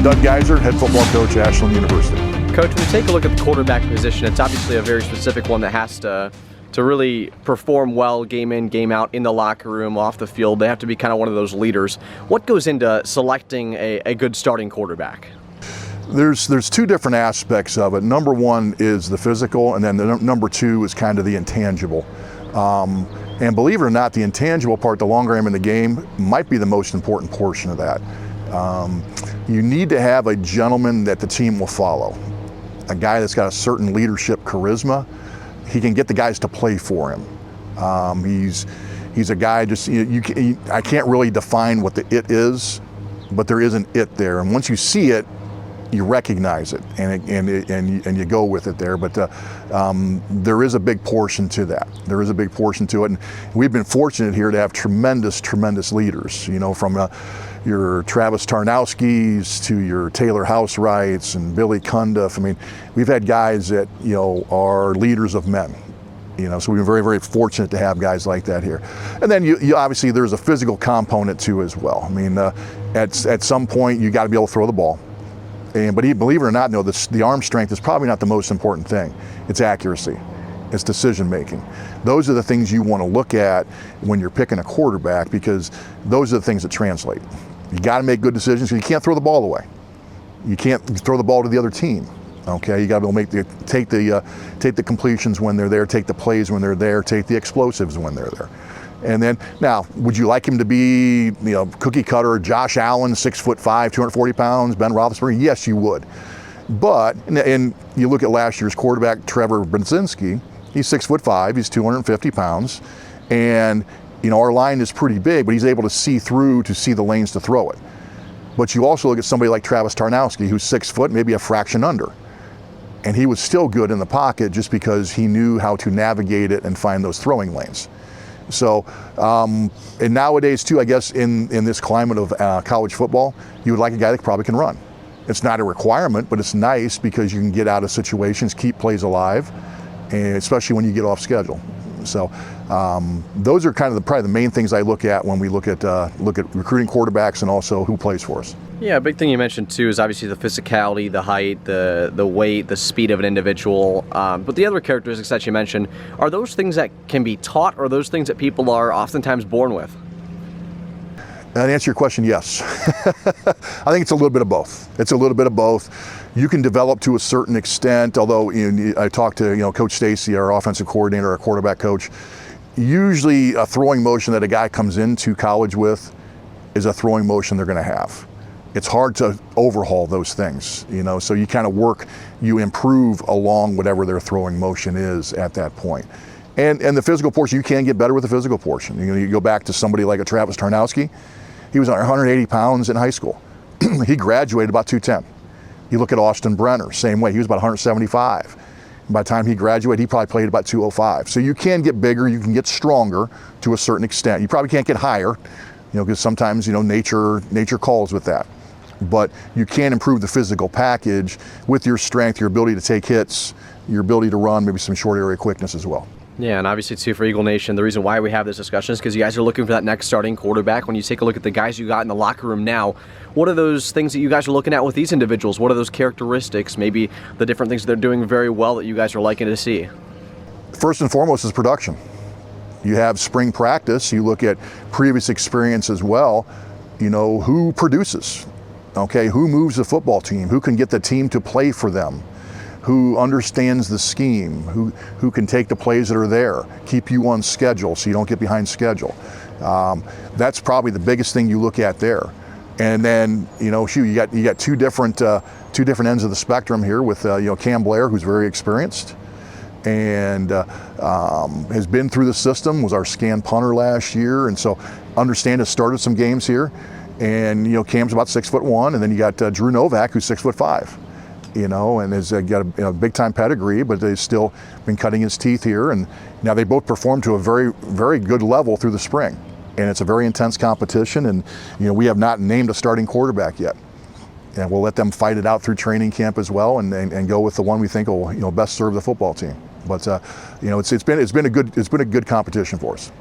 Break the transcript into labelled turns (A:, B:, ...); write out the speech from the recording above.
A: Doug Geiser, head football coach at Ashland University.
B: Coach, when you take a look at the quarterback position, it's obviously a very specific one that has to really perform well game in, game out, in the locker room, off the field. They have to be kind of one of those leaders. What goes into selecting a good starting quarterback?
A: There's two different aspects of it. Number one is the physical, and then the number two is kind of the intangible. And believe it or not, the intangible part, the longer I'm in the game, might be the most important portion of that. You need to have a gentleman that the team will follow, a guy that's got a certain leadership charisma. He can get the guys to play for him. He's a guy just, I can't really define what the it is, but there is an it there. And once you see it, you recognize it, and you go with it there. But there is a big portion to that. There is a big portion to it, and we've been fortunate here to have tremendous leaders. You know, from your Travis Tarnowskis to your Taylor Housewrights and Billy Cundiff. I mean, we've had guys that are leaders of men. So we've been very fortunate to have guys like that here. And then you obviously there's a physical component too as well. I mean, at some point you got to be able to throw the ball. But believe it or not, the arm strength is probably not the most important thing. It's accuracy. It's decision making. Those are the things you want to look at when you're picking a quarterback, because those are the things that translate. You got to make good decisions. You can't throw the ball away. You can't throw the ball to the other team. Okay, you got to be able to take the completions when they're there, take the plays when they're there, take the explosives when they're there. And then, now, would you like him to be, cookie cutter, Josh Allen, 6'5", 240 pounds, Ben Roethlisberger? Yes, you would. But, and you look at last year's quarterback, Trevor Brzezinski, he's 6'5", he's 250 pounds, and our line is pretty big, but he's able to see the lanes to throw it. But you also look at somebody like Travis Tarnowski, who's 6 foot, maybe a fraction under. And he was still good in the pocket just because he knew how to navigate it and find those throwing lanes. So, and nowadays too, I guess in this climate of college football, you would like a guy that probably can run. It's not a requirement, but it's nice because you can get out of situations, keep plays alive, and especially when you get off schedule. So those are kind of probably the main things I look at when we look at recruiting quarterbacks, and also who plays for us.
B: Yeah, a big thing you mentioned too is obviously the physicality, the height, the weight, the speed of an individual. But the other characteristics that you mentioned, are those things that can be taught, or are those things that people are oftentimes born with?
A: To answer your question, yes. I think it's a little bit of both. It's a little bit of both. You can develop to a certain extent, although I talked to Coach Stacy, our offensive coordinator, our quarterback coach. Usually a throwing motion that a guy comes into college with is a throwing motion they're going to have. It's hard to overhaul those things, so you kind of you improve along whatever their throwing motion is at that point. And the physical portion, you can get better with the physical portion. You go back to somebody like a Travis Tarnowski. He was 180 pounds in high school. He graduated about 210. You look at Austin Brenner, same way. He was about 175. By the time he graduated, he probably played about 205. So you can get bigger, you can get stronger to a certain extent. You probably can't get higher, because sometimes, nature calls with that. But you can improve the physical package with your strength, your ability to take hits, your ability to run, maybe some short area quickness as well.
B: Yeah, and obviously too for Eagle Nation, the reason why we have this discussion is because you guys are looking for that next starting quarterback. When you take a look at the guys you got in the locker room now, what are those things that you guys are looking at with these individuals? What are those characteristics, maybe the different things they're doing very well that you guys are liking to see?
A: First and foremost is production. You have spring practice, you look at previous experience as well, who produces, okay, who moves the football team, who can get the team to play for them, who understands the scheme, who can take the plays that are there, keep you on schedule so you don't get behind schedule. That's probably the biggest thing you look at there. And then, you got two different ends of the spectrum here with Cam Blair, who's very experienced and has been through the system, was our scan punter last year, and so has started some games here. And Cam's about 6'1", and then you got Drew Novak, who's 6'5". And has got a big-time pedigree, but they've still been cutting his teeth here. And now they both performed to a very good level through the spring. And it's a very intense competition, and we have not named a starting quarterback yet. And we'll let them fight it out through training camp as well, and go with the one we think will best serve the football team. But it's been a good competition for us.